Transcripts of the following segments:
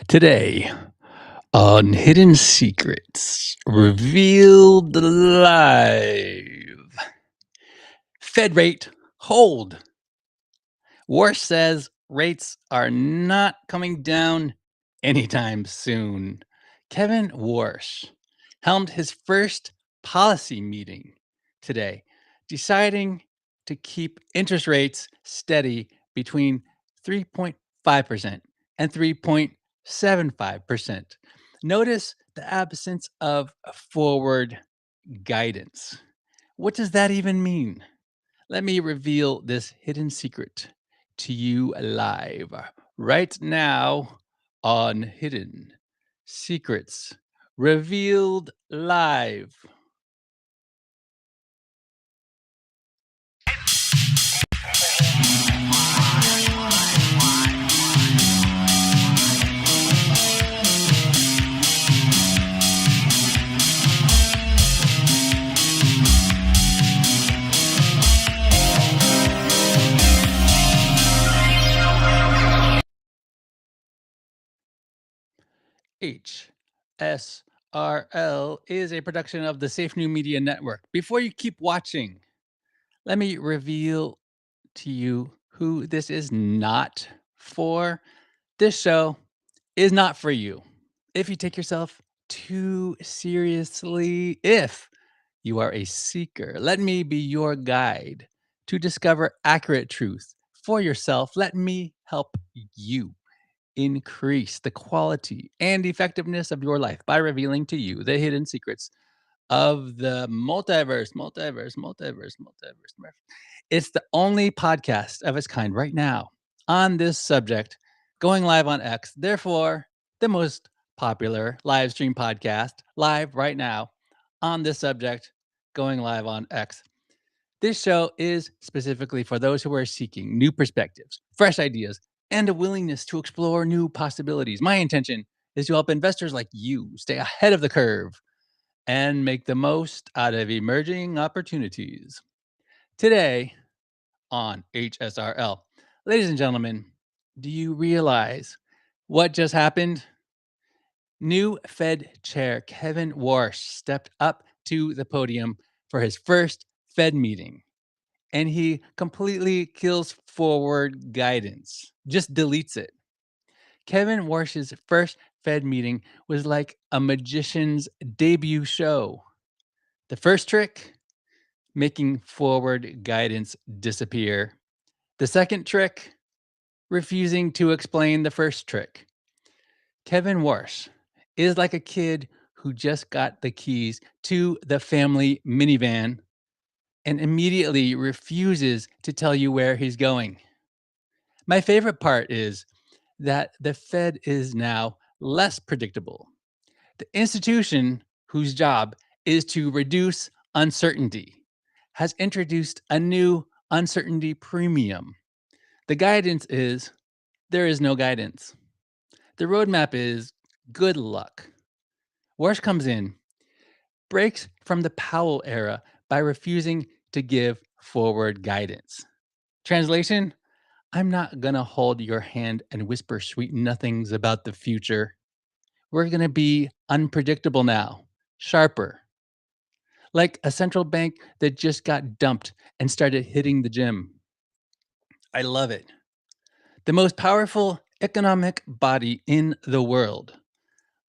Today on Hidden Secrets Revealed Live. Fed rate hold. Warsh says rates are not coming down anytime soon. Kevin Warsh helmed his first policy meeting today, deciding to keep interest rates steady between 3.5% and 3.75%. Notice the absence of forward guidance. What does that even mean? Let me reveal this hidden secret to you live right now on Hidden Secrets Revealed Live. HSRL is a production of the Safe New Media Network. Before you keep watching, let me reveal to you who this is not for. This show is not for you. If you take yourself too seriously, if you are a seeker, let me be your guide to discover accurate truth for yourself. Let me help you increase the quality and effectiveness of your life by revealing to you the hidden secrets of the multiverse. It's the only podcast of its kind right now on this subject, going live on X. Therefore, the most popular live stream podcast live right now on this subject, going live on X. This show is specifically for those who are seeking new perspectives, fresh ideas, and a willingness to explore new possibilities. My intention is to help investors like you stay ahead of the curve and make the most out of emerging opportunities. Today on HSRL, ladies and gentlemen, do you realize what just happened? New Fed Chair Kevin Warsh stepped up to the podium for his first Fed meeting, and he completely kills forward guidance, just deletes it. Kevin Warsh's first Fed meeting was like a magician's debut show. The first trick, making forward guidance disappear. The second trick, refusing to explain the first trick. Kevin Warsh is like a kid who just got the keys to the family minivan and immediately refuses to tell you where he's going. My favorite part is that the Fed is now less predictable. The institution whose job is to reduce uncertainty has introduced a new uncertainty premium. The guidance is there is no guidance. The roadmap is good luck. Warsh comes in, breaks from the Powell era by refusing to give forward guidance. Translation: I'm not going to hold your hand and whisper sweet nothings about the future. We're going to be unpredictable now, sharper, like a central bank that just got dumped and started hitting the gym. I love it. The most powerful economic body in the world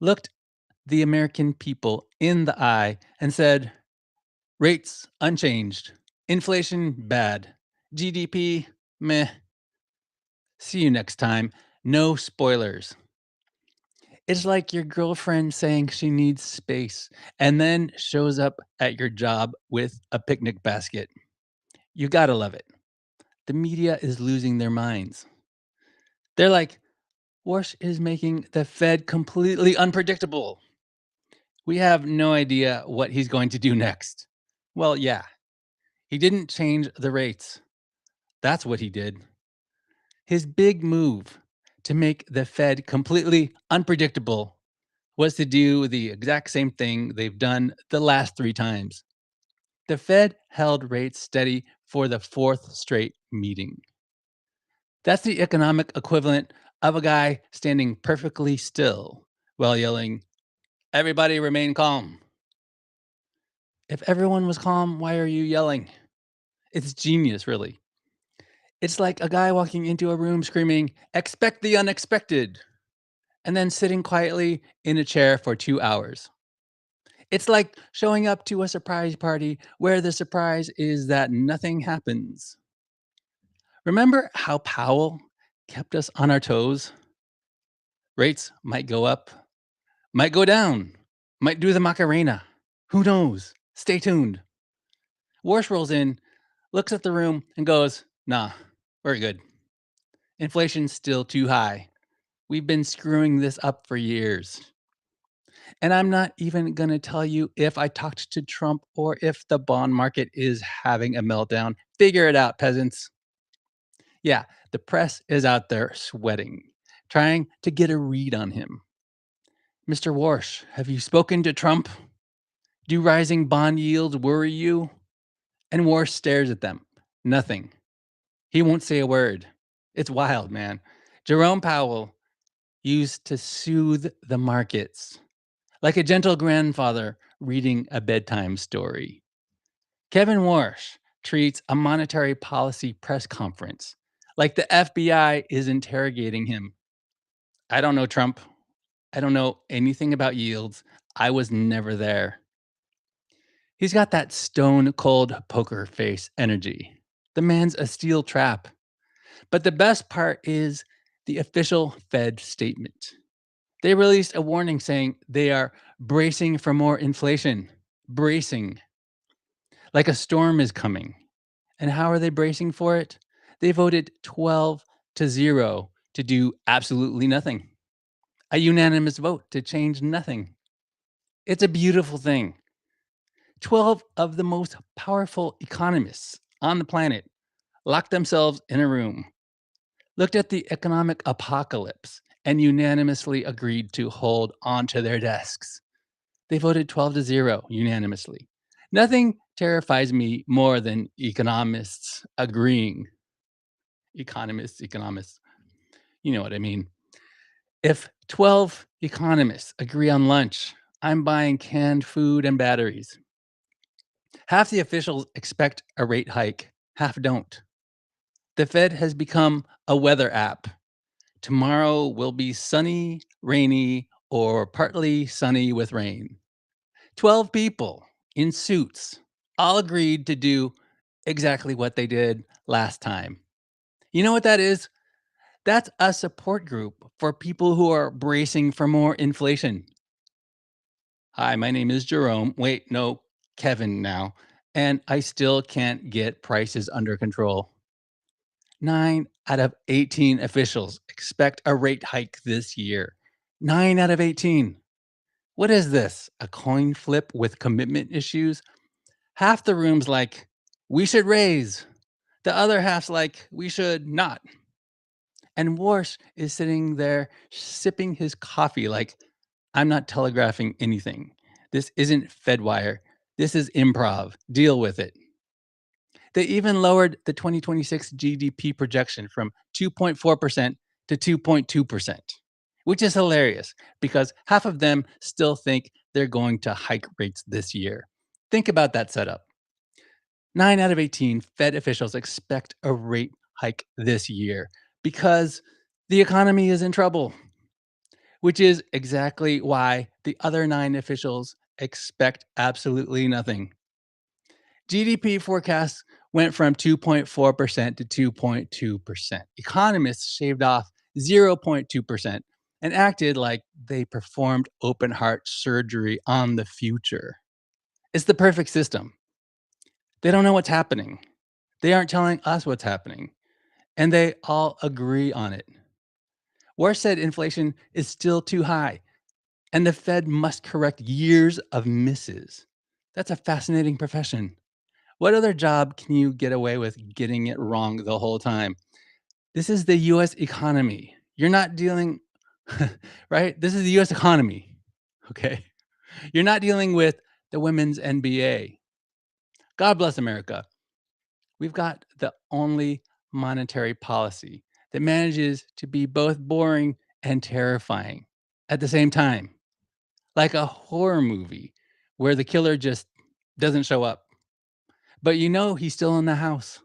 looked the American people in the eye and said, rates unchanged, inflation bad, GDP meh. See you next time. No spoilers. It's like your girlfriend saying she needs space and then shows up at your job with a picnic basket. You gotta love it. The media is losing their minds. They're like, Warsh is making the Fed completely unpredictable. We have no idea what he's going to do next. Well, yeah, he didn't change the rates. That's what he did. His big move to make the Fed completely unpredictable was to do the exact same thing they've done the last three times. The Fed held rates steady for the fourth straight meeting. That's the economic equivalent of a guy standing perfectly still while yelling, "Everybody remain calm." If everyone was calm, why are you yelling? It's genius, really. It's like a guy walking into a room screaming, "Expect the unexpected," and then sitting quietly in a chair for 2 hours. It's like showing up to a surprise party where the surprise is that nothing happens. Remember how Powell kept us on our toes? Rates might go up, might go down, might do the Macarena. Who knows? Stay tuned. Warsh rolls in, looks at the room, and goes, "Nah, we're good. Inflation's still too high. We've been screwing this up for years." And I'm not even going to tell you if I talked to Trump or if the bond market is having a meltdown. Figure it out, peasants. Yeah, the press is out there sweating, trying to get a read on him. "Mr. Warsh, have you spoken to Trump? Do rising bond yields worry you?" And Warsh stares at them. Nothing. He won't say a word. It's wild, man. Jerome Powell used to soothe the markets like a gentle grandfather reading a bedtime story. Kevin Warsh treats a monetary policy press conference like the FBI is interrogating him. "I don't know Trump. I don't know anything about yields. I was never there." He's got that stone cold poker face energy. The man's a steel trap. But the best part is the official Fed statement. They released a warning saying they are bracing for more inflation. Bracing. Like a storm is coming. And how are they bracing for it? They voted 12-0 to do absolutely nothing. A unanimous vote to change nothing. It's a beautiful thing. 12 of the most powerful economists on the planet locked themselves in a room, looked at the economic apocalypse, and unanimously agreed to hold onto their desks. They voted 12-0 unanimously. Nothing terrifies me more than economists agreeing. Economists. You know what I mean. If 12 economists agree on lunch, I'm buying canned food and batteries. Half the officials expect a rate hike, half don't. The Fed has become a weather app. Tomorrow will be sunny, rainy, or partly sunny with rain. 12 people in suits all agreed to do exactly what they did last time. You know what that is? That's a support group for people who are bracing for more inflation. "Hi, my name is Jerome." Wait, no, Kevin now. "And I still can't get prices under control." 9 out of 18 officials expect a rate hike this year. 9 out of 18. What is this? A coin flip with commitment issues? Half the room's like, "We should raise." The other half's like, "We should not." And Warsh is sitting there sipping his coffee like, "I'm not telegraphing anything. This isn't Fedwire. This is improv. Deal with it." They even lowered the 2026 GDP projection from 2.4% to 2.2%, which is hilarious because half of them still think they're going to hike rates this year. Think about that setup. 9 out of 18 Fed officials expect a rate hike this year because the economy is in trouble, which is exactly why the other 9 officials expect absolutely nothing. GDP forecasts went from 2.4% to 2.2%. Economists shaved off 0.2% and acted like they performed open heart surgery on the future. It's the perfect system. They don't know what's happening. They aren't telling us what's happening. And they all agree on it. Warsh said inflation is still too high, and the Fed must correct years of misses. That's a fascinating profession. What other job can you get away with getting it wrong the whole time? This is the US economy. You're not dealing, right? This is the US economy. Okay. You're not dealing with the women's NBA. God bless America. We've got the only monetary policy that manages to be both boring and terrifying at the same time, like a horror movie where the killer just doesn't show up, but he's still in the house.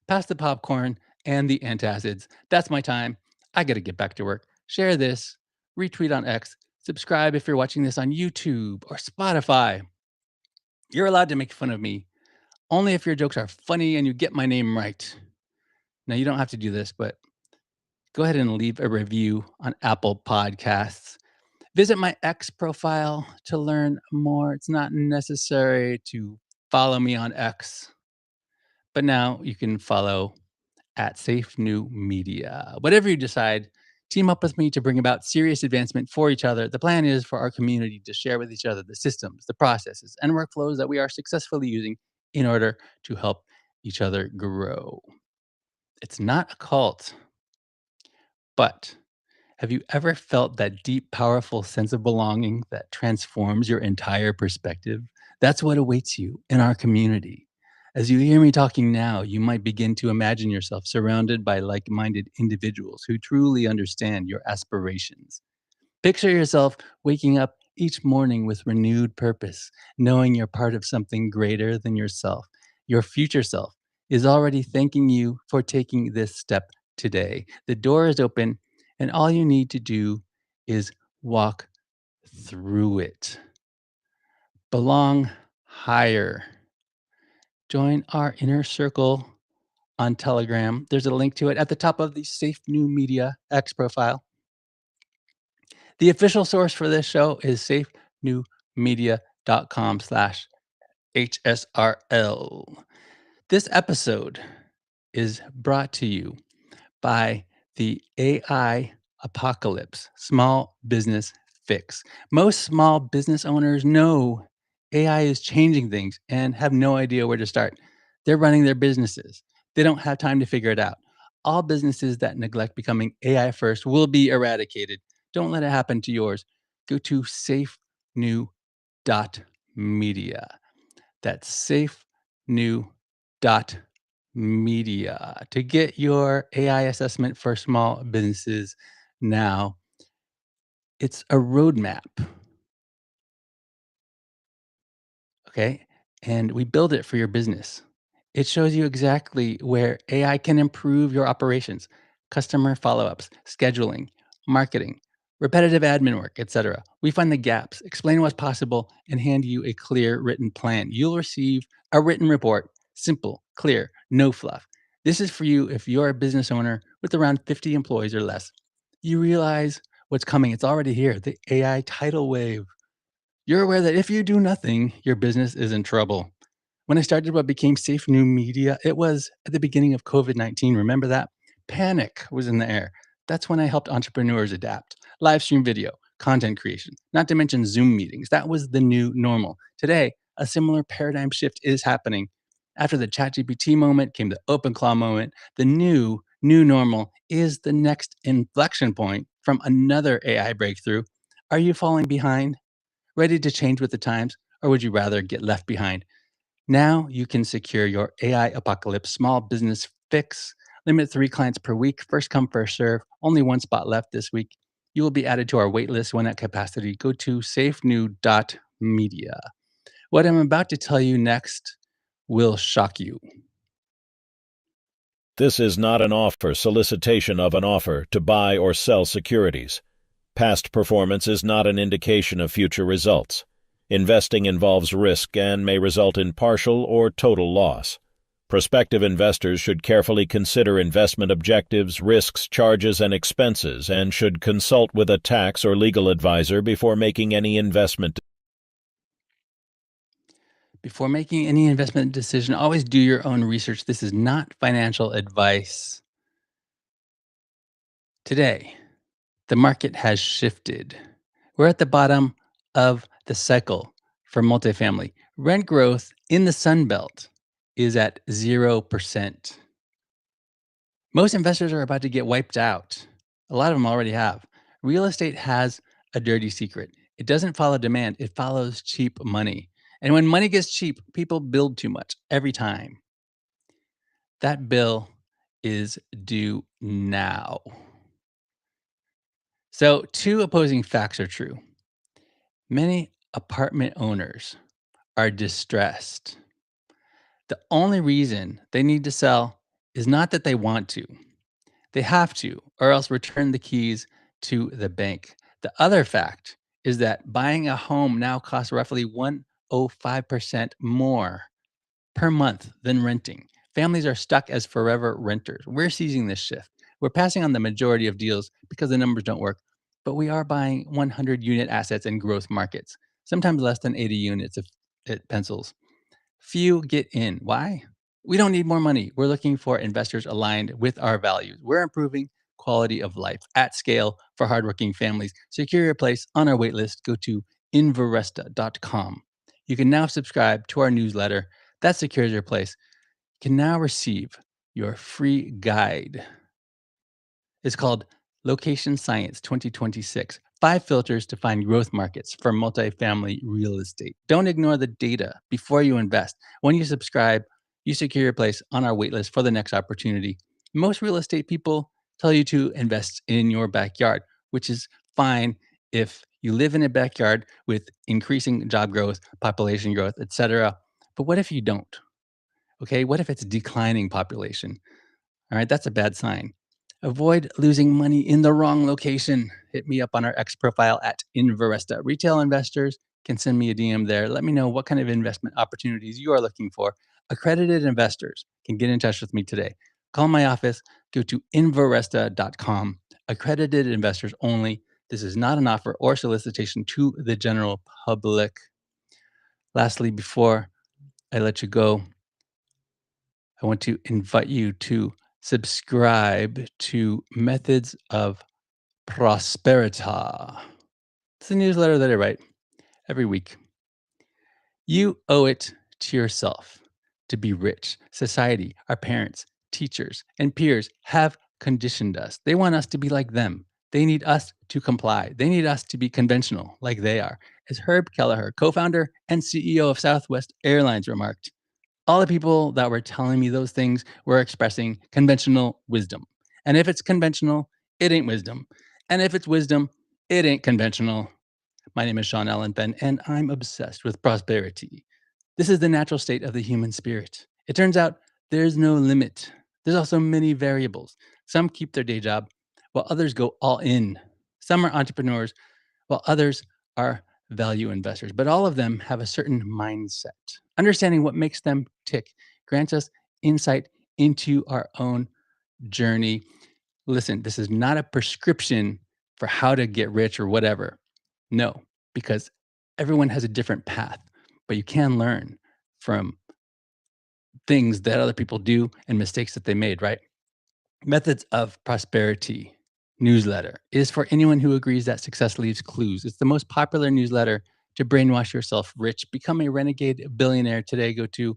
Pass the popcorn and the antacids. That's my time. I got to get back to work. Share this, retweet on X, subscribe if you're watching this on YouTube or Spotify. You're allowed to make fun of me only if your jokes are funny and you get my name right. Now, you don't have to do this, but go ahead and leave a review on Apple Podcasts. Visit my X profile to learn more. It's not necessary to follow me on X, but now you can follow at Safe New Media. Whatever you decide, team up with me to bring about serious advancement for each other. The plan is for our community to share with each other the systems, the processes, and workflows that we are successfully using in order to help each other grow. It's not a cult, but have you ever felt that deep, powerful sense of belonging that transforms your entire perspective? That's what awaits you in our community. As you hear me talking now, you might begin to imagine yourself surrounded by like minded individuals who truly understand your aspirations. Picture yourself waking up each morning with renewed purpose, knowing you're part of something greater than yourself. Your future self is already thanking you for taking this step today. The door is open, and all you need to do is walk through it. Belong higher. Join our inner circle on Telegram. There's a link to it at the top of the Safe New Media X profile. The official source for this show is safenewmedia.com/HSRL. This episode is brought to you by the AI Apocalypse Small Business Fix. Most small business owners know AI is changing things and have no idea where to start. They're running their businesses. They don't have time to figure it out. All businesses that neglect becoming AI first will be eradicated. Don't let it happen to yours. Go to safenew.media. That's safenew.media to get your AI assessment for small businesses now. It's a roadmap. Okay. And we build it for your business. It shows you exactly where AI can improve your operations, customer follow ups, scheduling, marketing, repetitive admin work, etc. We find the gaps, explain what's possible, and hand you a clear written plan. You'll receive a written report, simple, clear, no fluff. This is for you if you're a business owner with around 50 employees or less. You realize what's coming, it's already here, the AI tidal wave. You're aware that if you do nothing, your business is in trouble. When I started what became Safe New Media, it was at the beginning of COVID-19. Remember that? Panic was in the air. That's when I helped entrepreneurs adapt. Live stream video, content creation, not to mention Zoom meetings. That was the new normal. Today, a similar paradigm shift is happening. After the ChatGPT moment came the OpenClaw moment. The new normal is the next inflection point from another AI breakthrough. Are you falling behind? Ready to change with the times, or would you rather get left behind? Now you can secure your AI Apocalypse small business fix. Limit 3 clients per week. First come, first serve. Only one spot left this week. You will be added to our waitlist when at capacity. Go to safenew.media. What I'm about to tell you next will shock you. This is not an offer, solicitation of an offer to buy or sell securities. Past performance is not an indication of future results. Investing involves risk and may result in partial or total loss. Prospective investors should carefully consider investment objectives, risks, charges, and expenses, and should consult with a tax or legal advisor before making any investment. Before making any investment decision, always do your own research. This is not financial advice. Today, the market has shifted. We're at the bottom of the cycle for multifamily. Rent growth in the Sun Belt is at 0%. Most investors are about to get wiped out. A lot of them already have. Real estate has a dirty secret. It doesn't follow demand, it follows cheap money. And when money gets cheap, people build too much every time. That bill is due now. So, two opposing facts are true. Many apartment owners are distressed. The only reason they need to sell is not that they want to, they have to, or else return the keys to the bank. The other fact is that buying a home now costs roughly 105% more per month than renting. Families are stuck as forever renters. We're seizing this shift. We're passing on the majority of deals because the numbers don't work, but we are buying 100 unit assets in growth markets, sometimes less than 80 units if it pencils. Few get in. Why? We don't need more money. We're looking for investors aligned with our values. We're improving quality of life at scale for hardworking families. Secure your place on our waitlist. Go to Inveresta.com. You can now subscribe to our newsletter. That secures your place. You can now receive your free guide. It's called Location Science 2026, 5 filters to find growth markets for multifamily real estate. Don't ignore the data before you invest. When you subscribe, you secure your place on our waitlist for the next opportunity. Most real estate people tell you to invest in your backyard, which is fine if you live in a backyard with increasing job growth, population growth, etc. But what if you don't? Okay, what if it's declining population? All right, that's a bad sign. Avoid losing money in the wrong location. Hit me up on our X profile at Inveresta. Retail investors can send me a DM there. Let me know what kind of investment opportunities you are looking for. Accredited investors can get in touch with me today. Call my office, go to Inveresta.com. Accredited investors only. This is not an offer or solicitation to the general public. Lastly, before I let you go, I want to invite you to subscribe to Methods of Prosperita. It's a newsletter that I write every week. You owe it to yourself to be rich. Society, our parents, teachers, and peers have conditioned us. They want us to be like them. They need us to comply. They need us to be conventional like they are. As Herb Kelleher, co founder and CEO of Southwest Airlines, remarked, all the people that were telling me those things were expressing conventional wisdom. And if it's conventional, it ain't wisdom. And if it's wisdom, it ain't conventional. My name is Sean Allen Penn, and I'm obsessed with prosperity. This is the natural state of the human spirit. It turns out there's no limit. There's also many variables. Some keep their day job, while others go all in. Some are entrepreneurs, while others are value investors. But all of them have a certain mindset. Understanding what makes them tick grants us insight into our own journey. Listen, this is not a prescription for how to get rich or whatever. No, because everyone has a different path, but you can learn from things that other people do and mistakes that they made, right? Methods of Prosperity newsletter is for anyone who agrees that success leaves clues. It's the most popular newsletter to brainwash yourself rich. Become a renegade billionaire today. Go to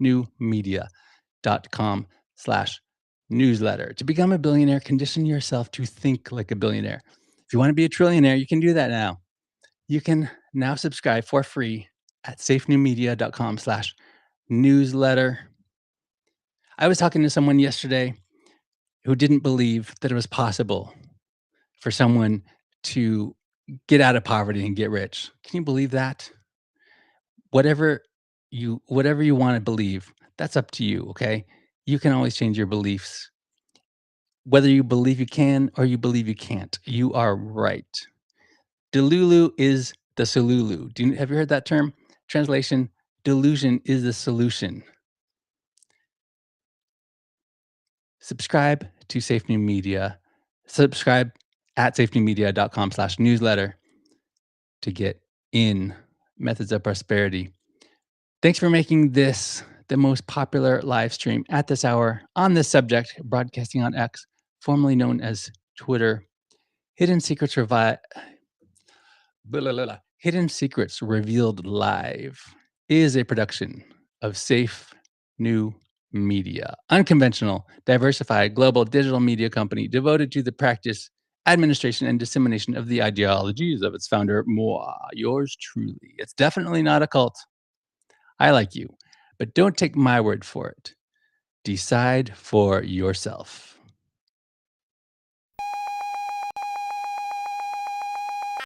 safenewmedia.com/newsletter. To become a billionaire, condition yourself to think like a billionaire. If you want to be a trillionaire, you can do that now. You can now subscribe for free at safenewmedia.com/newsletter. I was talking to someone yesterday who didn't believe that it was possible for someone to get out of poverty and get rich. Can you believe that? Whatever whatever you want to believe, that's up to you, okay? You can always change your beliefs. Whether you believe you can or you believe you can't, you are right. Delulu is the solulu. Have you heard that term? Translation, delusion is the solution. Subscribe to Safe New Media. Subscribe at safenewmedia.com/newsletter to get in Methods of Prosperity. Thanks for making this the most popular live stream at this hour on this subject, broadcasting on X, formerly known as Twitter. Hidden Secrets Hidden Secrets Revealed Live is a production of Safe New Media, unconventional, diversified global digital media company devoted to the practice, administration, and dissemination of the ideologies of its founder, moi, yours truly. It's definitely not a cult. I like you, but don't take my word for it. Decide for yourself.